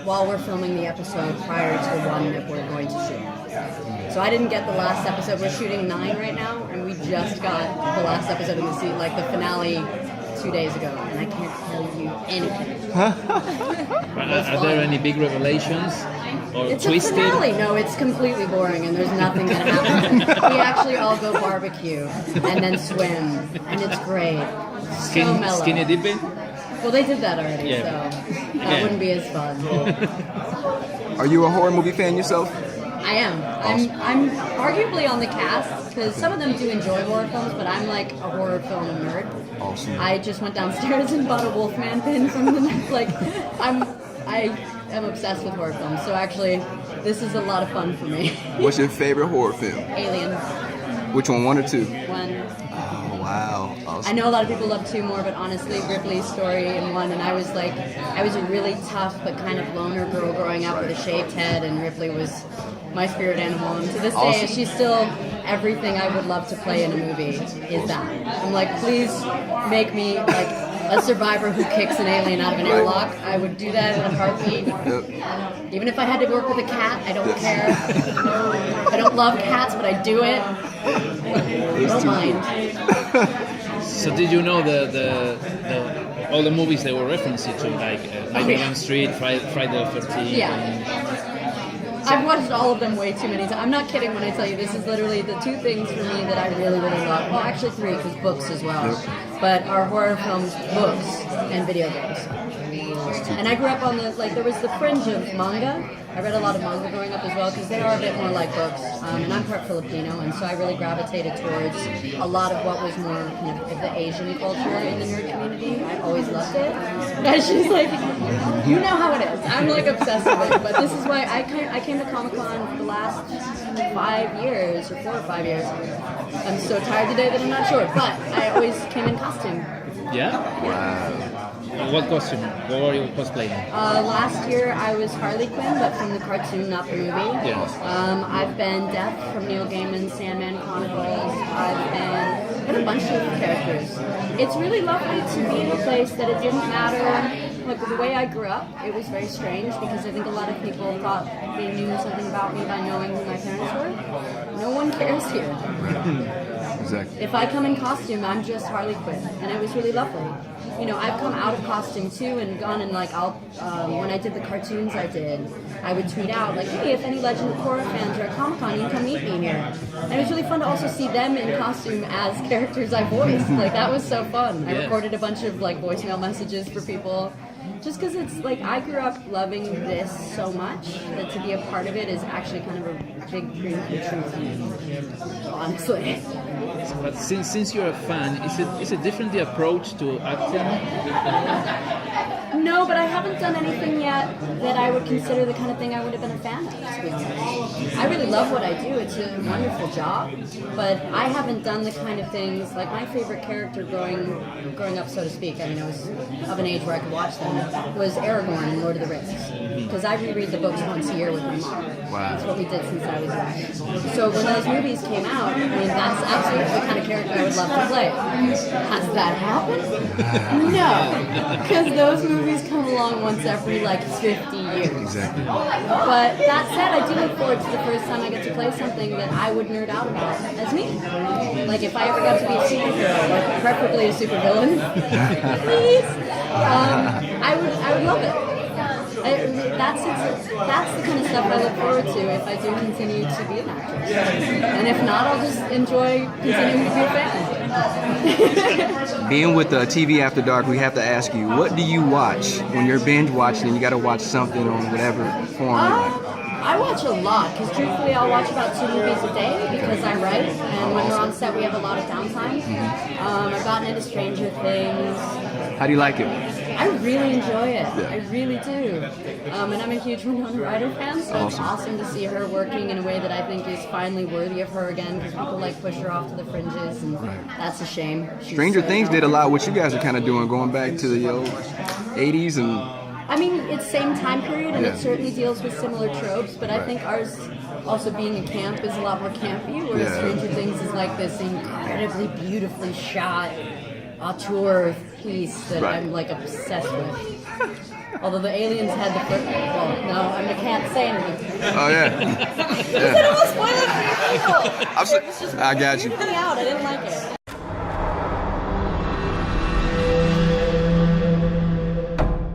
while we're filming the episode prior to the one that we're going to shoot. So I didn't get the last episode. We're shooting 9 right now, and we just got the last episode of the season, like the finale 2 days ago, and I can't tell you anything. Are there any big revelations? Or it's twisted? a finale. No, it's completely boring, and there's nothing that happens. We actually all go barbecue and then swim, and it's great. So mellow. Skinny dipping? Well, they did that already, so that wouldn't be as fun. Are you a horror movie fan yourself? I am. Awesome. I'm arguably on the cast because some of them do enjoy horror films, but I'm like a horror film nerd. Awesome. I just went downstairs and bought a Wolfman pin from the like. I am obsessed with horror films, so actually, this is a lot of fun for me. What's your favorite horror film? Alien. Which one, 1 or 2? 1. Oh, wow. Awesome. I know a lot of people love 2 more, but honestly, Ripley's story in 1, and I was a really tough but kind of loner girl growing up with a shaved head, and Ripley was my spirit animal. And to this day, she's still everything I would love to play in a movie is that. I'm like, please make me like a survivor who kicks an alien out of an airlock. I would do that in a heartbeat. Yep. Even if I had to work with a cat, I don't care. I don't love cats, but I do it. I don't mind. So did you know all the movies they were referencing to, like Nightmare on Elm Street, Friday the 13th? Yeah. I've watched all of them way too many times. I'm not kidding when I tell you this is literally the 2 things for me that I really, really love. Well, actually 3, because books as well. But our horror films, books, and video games. And I grew up on there was the fringe of manga. I read a lot of manga growing up as well because they are a bit more like books. And I'm part Filipino, and so I really gravitated towards a lot of what was more kind of the Asian culture in the nerd community. I always loved it. And she's like, you know how it is. I'm like obsessed with it. But this is why I came to Comic-Con for the last 5 years, or 4 or 5 years. I'm so tired today that I'm not sure, but I always came in costume. Yeah? Wow. What costume? What were you cosplaying? Last year I was Harley Quinn, but from the cartoon, not the movie. Yes. I've been Death from Neil Gaiman's Sandman Chronicles. I've been a bunch of characters. It's really lovely to be in a place that it didn't matter. Like the way I grew up, it was very strange because I think a lot of people thought they knew something about me by knowing who my parents were. No one cares here. Exactly. If I come in costume, I'm just Harley Quinn, and it was really lovely. You know, I've come out of costume too and gone and like when I did the cartoons I would tweet out like, hey, if any Legend of Korra fans are at Comic-Con, you can come meet me here. And it was really fun to also see them in costume as characters I voiced. Like that was so fun. I recorded a bunch of like voicemail messages for people. Just because it's like I grew up loving this so much that to be a part of it is actually kind of a big dream come true for me, honestly. But since you're a fan, is it different the approach to acting? No, but I haven't done anything yet that I would consider the kind of thing I would have been a fan of, to be honest. I really love what I do. It's a wonderful job, but I haven't done the kind of things, like my favorite character growing up, so to speak, I mean, I was of an age where I could watch them, was Aragorn in Lord of the Rings. Because I reread the books once a year with my mom. Wow. That's what we did since I was young. So when those movies came out, I mean, that's absolutely the kind of character I would love to play. Has that happened? No. Because those movies come along once every like 50 years. Exactly. But that said, I do look forward to the first time I get to play something that I would nerd out about as me. Like if I ever got to be a superhero, like preferably a supervillain, please, I would love it. That's the kind of stuff I look forward to if I do continue to be an actress. And if not, I'll just enjoy continuing to be a fan. Being with TV After Dark, we have to ask you, what do you watch when you're binge watching and you got to watch something on whatever form? I watch a lot, because truthfully I'll watch about 2 movies a day because I write, and when we're on set we have a lot of downtime. I've gotten into Stranger Things. How do you like it? I really enjoy it. I really do. And I'm a huge Winona Ryder fan, so it's awesome to see her working in a way that I think is finally worthy of her again, because people like push her off to the fringes, and that's a shame. Stranger Things did a lot what you guys are kind of doing, going back to the old 80s and... I mean, it's same time period, and it certainly deals with similar tropes, but I think ours, also being a camp, is a lot more campy, whereas Stranger Things is like this incredibly beautifully shot auteur piece that I'm like obsessed with. Although the aliens had the first. Well, no, I can't say anything. Oh yeah. I said it was spoiler for people. I got you. It weirded me out. I didn't like it.